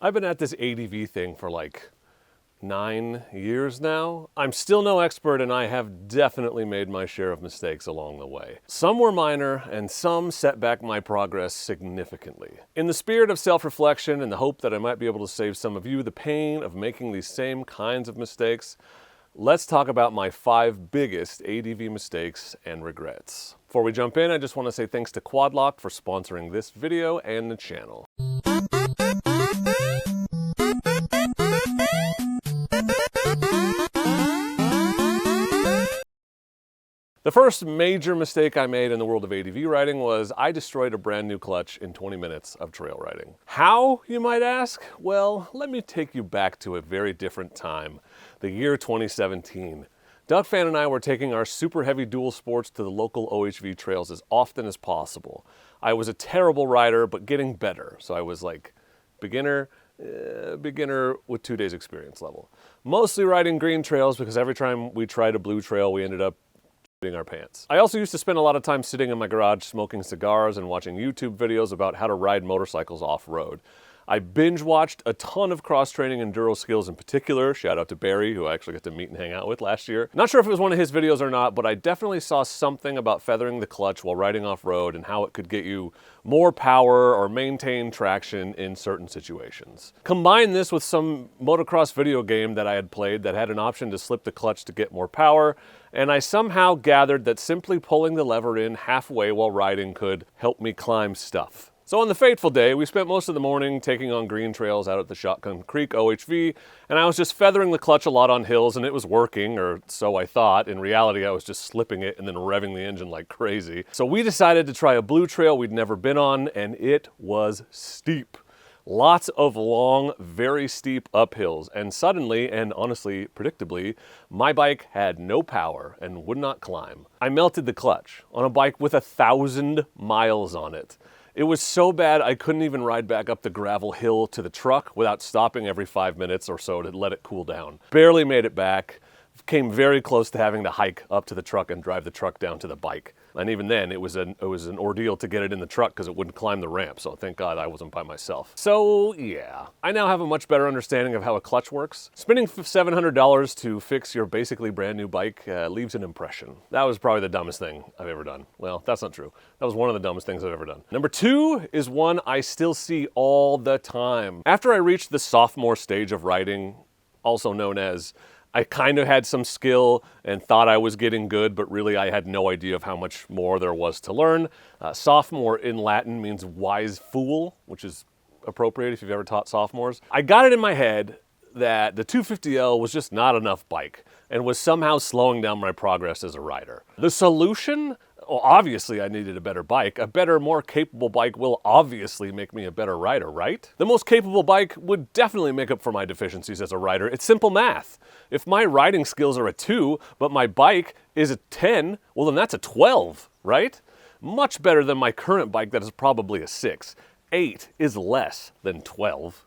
I've been at this ADV thing for like 9 years now. I'm still no expert, and I have definitely made my share of mistakes along the way. Some were minor, and some set back my progress significantly. In the spirit of self-reflection and the hope that I might be able to save some of you the pain of making these same kinds of mistakes, let's talk about my 5 biggest ADV mistakes and regrets. Before we jump in, I just want to say thanks to Quadlock for sponsoring this video and the channel. The first major mistake I made in the world of ADV riding was I destroyed a brand new clutch in 20 minutes of trail riding. How, you might ask? Well, let me take you back to a very different time, the year 2017. Duck Fan and I were taking our super heavy dual sports to the local OHV trails as often as possible. I was a terrible rider, but getting better, so I was like beginner with 2 days experience level. Mostly riding green trails because every time we tried a blue trail, we ended up our pants. I also used to spend a lot of time sitting in my garage smoking cigars and watching YouTube videos about how to ride motorcycles off-road. I binge watched a ton of cross-training enduro skills in particular. Shout out to Barry, who I actually got to meet and hang out with last year. Not sure if it was one of his videos or not, but I definitely saw something about feathering the clutch while riding off-road and how it could get you more power or maintain traction in certain situations. Combine this with some motocross video game that I had played that had an option to slip the clutch to get more power, and I somehow gathered that simply pulling the lever in halfway while riding could help me climb stuff. So on the fateful day, we spent most of the morning taking on green trails out at the Shotgun Creek OHV, and I was just feathering the clutch a lot on hills, and it was working, or so I thought. In reality, I was just slipping it and then revving the engine like crazy. So we decided to try a blue trail we'd never been on, and it was steep. Lots of long, very steep uphills, and suddenly, and honestly, predictably, my bike had no power and would not climb. I melted the clutch on a bike with 1,000 miles on it. It was so bad I couldn't even ride back up the gravel hill to the truck without stopping every 5 minutes or so to let it cool down. Barely made it back. Came very close to having to hike up to the truck and drive the truck down to the bike. And even then, it was an ordeal to get it in the truck because it wouldn't climb the ramp, so thank God I wasn't by myself. So yeah, I now have a much better understanding of how a clutch works. Spending $700 to fix your basically brand new bike leaves an impression. That was probably the dumbest thing I've ever done. Well, that's not true. That was one of the dumbest things I've ever done. Number 2 is one I still see all the time. After I reached the sophomore stage of riding, also known as I kind of had some skill and thought I was getting good, but really I had no idea of how much more there was to learn. Sophomore in Latin means wise fool, which is appropriate if you've ever taught sophomores. I got it in my head that the 250L was just not enough bike and was somehow slowing down my progress as a rider. The solution? Well, obviously I needed a better bike. A better, more capable bike will obviously make me a better rider, right? The most capable bike would definitely make up for my deficiencies as a rider. It's simple math. If my riding skills are a 2, but my bike is a 10, well then that's a 12, right? Much better than my current bike that is probably a 6. 8 is less than 12.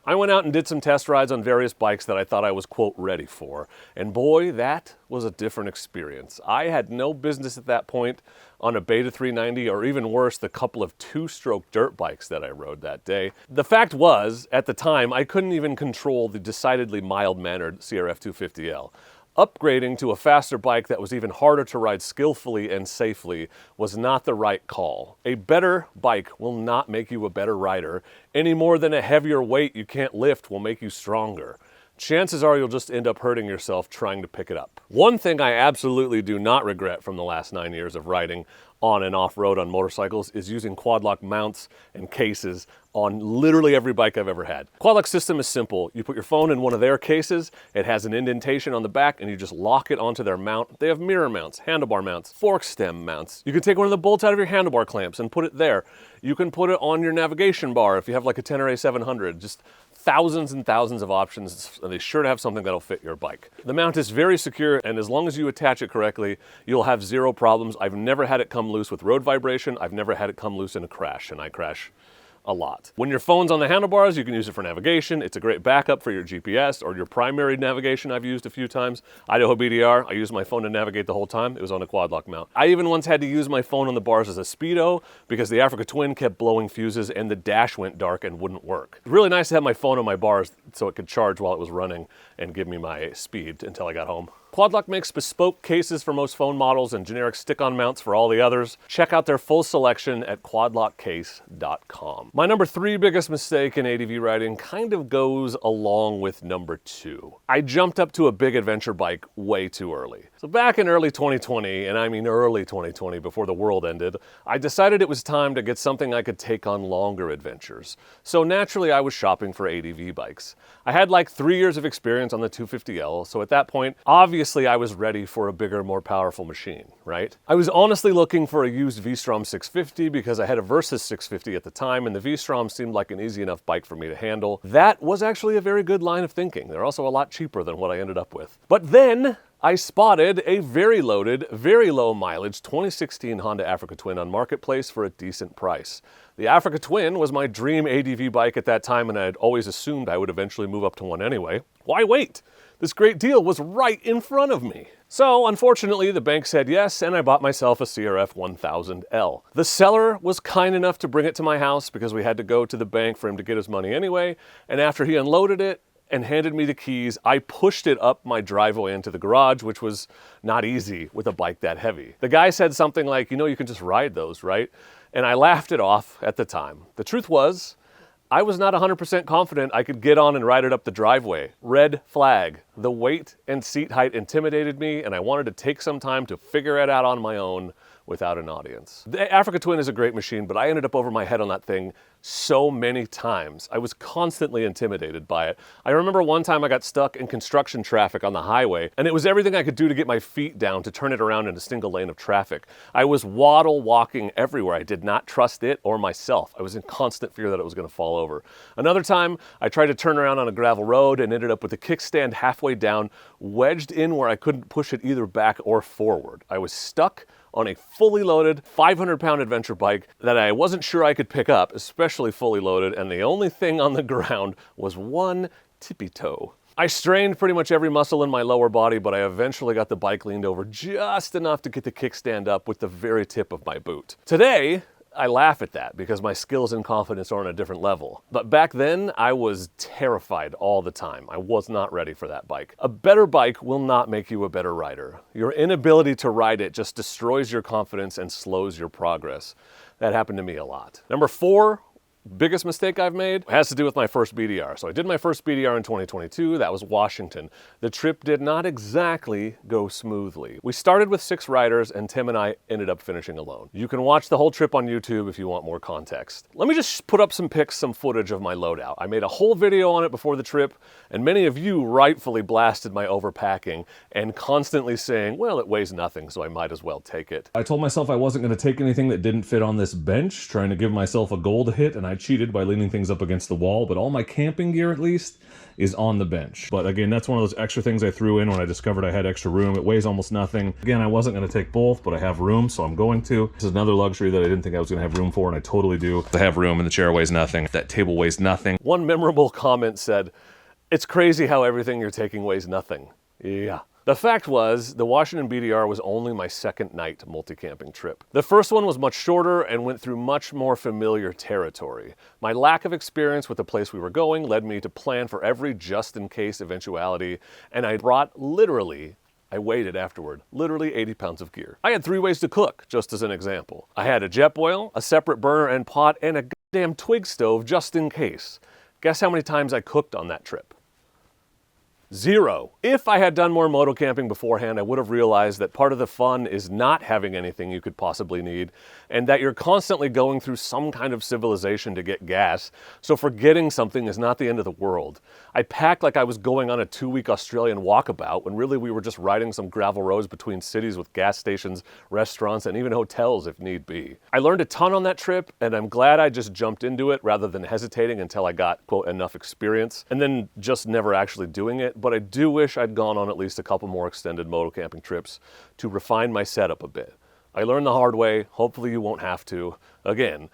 I went out and did some test rides on various bikes that I thought I was, quote, ready for. And boy, that was a different experience. I had no business at that point on a Beta 390, or even worse, the couple of 2-stroke dirt bikes that I rode that day. The fact was, at the time, I couldn't even control the decidedly mild-mannered CRF 250L. Upgrading to a faster bike that was even harder to ride skillfully and safely was not the right call. A better bike will not make you a better rider any more than a heavier weight you can't lift will make you stronger. Chances are you'll just end up hurting yourself trying to pick it up. One thing I absolutely do not regret from the last 9 years of riding on and off-road on motorcycles is using Quadlock mounts and cases on literally every bike I've ever had. Quadlock's system is simple. You put your phone in one of their cases, it has an indentation on the back, and you just lock it onto their mount. They have mirror mounts, handlebar mounts, fork stem mounts. You can take one of the bolts out of your handlebar clamps and put it there. You can put it on your navigation bar if you have like a 10RA 700. Just thousands and thousands of options, and they sure to have something that'll fit your bike. The mount is very secure, and as long as you attach it correctly, you'll have zero problems. I've never had it come loose with road vibration. I've never had it come loose in a crash, and I crash a lot. When your phone's on the handlebars, you can use it for navigation. It's a great backup for your GPS or your primary navigation I've used a few times. Idaho BDR, I used my phone to navigate the whole time. It was on a quad lock mount. I even once had to use my phone on the bars as a speedo because the Africa Twin kept blowing fuses and the dash went dark and wouldn't work. It's really nice to have my phone on my bars so it could charge while it was running and give me my speed until I got home. Quadlock makes bespoke cases for most phone models and generic stick-on mounts for all the others. Check out their full selection at quadlockcase.com. My number 3 biggest mistake in ADV riding kind of goes along with number 2. I jumped up to a big adventure bike way too early. So back in early 2020, and I mean early 2020 before the world ended, I decided it was time to get something I could take on longer adventures. So naturally I was shopping for ADV bikes. I had like 3 years of experience on the 250L, so at that point, obviously I was ready for a bigger, more powerful machine, right? I was honestly looking for a used V-Strom 650 because I had a Versys 650 at the time, and the V-Strom seemed like an easy enough bike for me to handle. That was actually a very good line of thinking. They're also a lot cheaper than what I ended up with. But then I spotted a very loaded, very low mileage 2016 Honda Africa Twin on Marketplace for a decent price. The Africa Twin was my dream ADV bike at that time, and I had always assumed I would eventually move up to one anyway. Why wait? This great deal was right in front of me. So, unfortunately, the bank said yes, and I bought myself a CRF 1000L. The seller was kind enough to bring it to my house because we had to go to the bank for him to get his money anyway, and after he unloaded it and handed me the keys, I pushed it up my driveway into the garage, which was not easy with a bike that heavy. The guy said something like, you know, you can just ride those, right? And I laughed it off at the time. The truth was, I was not 100% confident I could get on and ride it up the driveway. Red flag. The weight and seat height intimidated me, and I wanted to take some time to figure it out on my own without an audience. The Africa Twin is a great machine, but I ended up over my head on that thing so many times. I was constantly intimidated by it. I remember one time I got stuck in construction traffic on the highway, and it was everything I could do to get my feet down to turn it around in a single lane of traffic. I was waddle walking everywhere. I did not trust it or myself. I was in constant fear that it was going to fall over. Another time, I tried to turn around on a gravel road and ended up with the kickstand halfway down, wedged in where I couldn't push it either back or forward. I was stuck on a fully loaded 500-pound adventure bike that I wasn't sure I could pick up, especially fully loaded, and the only thing on the ground was one tippy toe. I strained pretty much every muscle in my lower body, but I eventually got the bike leaned over just enough to get the kickstand up with the very tip of my boot. Today, I laugh at that because my skills and confidence are on a different level. But back then, I was terrified all the time. I was not ready for that bike. A better bike will not make you a better rider. Your inability to ride it just destroys your confidence and slows your progress. That happened to me a lot. Number 4, biggest mistake I've made has to do with my first BDR. So I did my first BDR in 2022. That was Washington. The trip did not exactly go smoothly. We started with 6 riders, and Tim and I ended up finishing alone. You can watch the whole trip on YouTube if you want more context. Let me just put up some pics, some footage of my loadout. I made a whole video on it before the trip, and many of you rightfully blasted my overpacking and constantly saying, well, it weighs nothing, so I might as well take it. I told myself I wasn't going to take anything that didn't fit on this bench, trying to give myself a goal to hit, and I cheated by leaning things up against the wall, but all my camping gear at least is on the bench. But again, that's one of those extra things I threw in when I discovered I had extra room. It weighs almost nothing. Again, I wasn't going to take both, but I have room, so I'm going to. This is another luxury that I didn't think I was going to have room for, and I totally do. I have room, and the chair weighs nothing. That table weighs nothing. One memorable comment said, "It's crazy how everything you're taking weighs nothing." Yeah. The fact was, the Washington BDR was only my second night multi-camping trip. The first one was much shorter and went through much more familiar territory. My lack of experience with the place we were going led me to plan for every just-in-case eventuality, and I brought I weighed it afterward, literally 80 pounds of gear. I had 3 ways to cook, just as an example. I had a jet boil, a separate burner and pot, and a goddamn twig stove just in case. Guess how many times I cooked on that trip? 0. If I had done more motocamping beforehand, I would have realized that part of the fun is not having anything you could possibly need, and that you're constantly going through some kind of civilization to get gas, so forgetting something is not the end of the world. I packed like I was going on a 2-week Australian walkabout, when really we were just riding some gravel roads between cities with gas stations, restaurants, and even hotels if need be. I learned a ton on that trip, and I'm glad I just jumped into it rather than hesitating until I got, quote, enough experience, and then just never actually doing it. But I do wish I'd gone on at least a couple more extended motocamping trips to refine my setup a bit. I learned the hard way. Hopefully you won't have to. Again,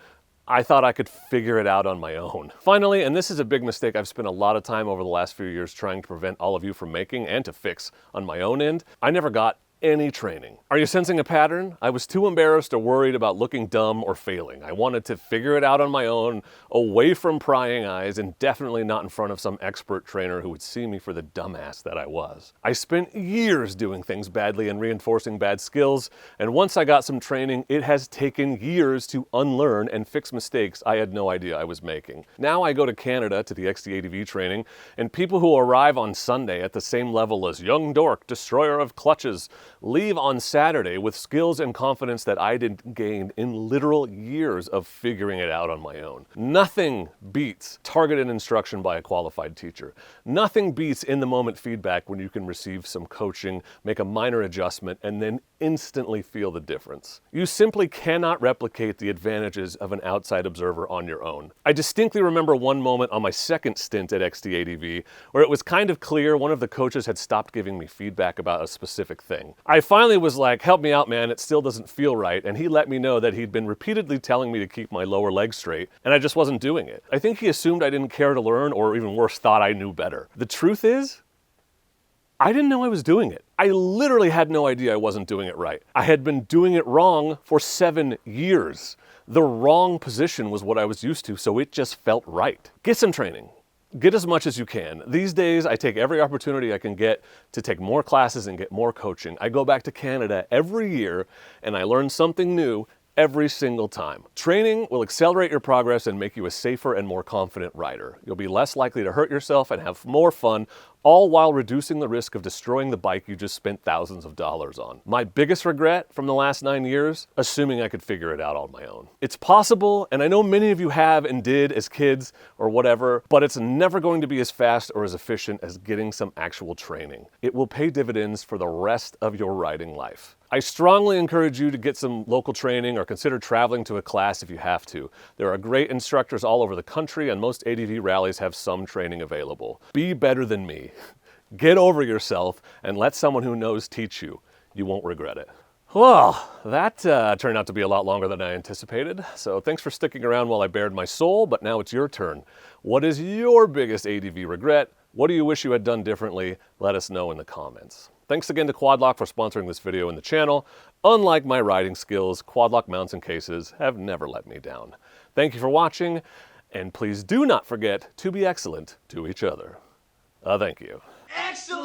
I thought I could figure it out on my own. Finally, and this is a big mistake I've spent a lot of time over the last few years trying to prevent all of you from making and to fix on my own end, I never got any training. Are you sensing a pattern? I was too embarrassed or worried about looking dumb or failing. I wanted to figure it out on my own, away from prying eyes, and definitely not in front of some expert trainer who would see me for the dumbass that I was. I spent years doing things badly and reinforcing bad skills, and once I got some training, it has taken years to unlearn and fix mistakes I had no idea I was making. Now I go to Canada to the XD-ADV training, and people who arrive on Sunday at the same level as young Dork, destroyer of clutches, leave on Saturday with skills and confidence that I didn't gain in literal years of figuring it out on my own. Nothing beats targeted instruction by a qualified teacher. Nothing beats in-the-moment feedback when you can receive some coaching, make a minor adjustment, and then instantly feel the difference. You simply cannot replicate the advantages of an outside observer on your own. I distinctly remember one moment on my second stint at XD-ADV where it was kind of clear one of the coaches had stopped giving me feedback about a specific thing. I finally was like, help me out, man, it still doesn't feel right, and he let me know that he'd been repeatedly telling me to keep my lower leg straight, and I just wasn't doing it. I think he assumed I didn't care to learn, or even worse, thought I knew better. The truth is, I didn't know I was doing it. I literally had no idea I wasn't doing it right. I had been doing it wrong for 7 years. The wrong position was what I was used to, so it just felt right. Get some training. Get as much as you can. These days, I take every opportunity I can get to take more classes and get more coaching. I go back to Canada every year and I learn something new every single time. Training will accelerate your progress and make you a safer and more confident rider. You'll be less likely to hurt yourself and have more fun, all while reducing the risk of destroying the bike you just spent thousands of dollars on. My biggest regret from the last 9 years, assuming I could figure it out on my own. It's possible, and I know many of you have and did as kids or whatever, but it's never going to be as fast or as efficient as getting some actual training. It will pay dividends for the rest of your riding life. I strongly encourage you to get some local training or consider traveling to a class if you have to. There are great instructors all over the country, and most ADV rallies have some training available. Be better than me. Get over yourself and let someone who knows teach you. You won't regret it. Well, that turned out to be a lot longer than I anticipated, so thanks for sticking around while I bared my soul, but now it's your turn. What is your biggest ADV regret? What do you wish you had done differently? Let us know in the comments. Thanks again to Quadlock for sponsoring this video and the channel. Unlike my riding skills, Quadlock mounts and cases have never let me down. Thank you for watching, and please do not forget to be excellent to each other. Thank you. Excellent!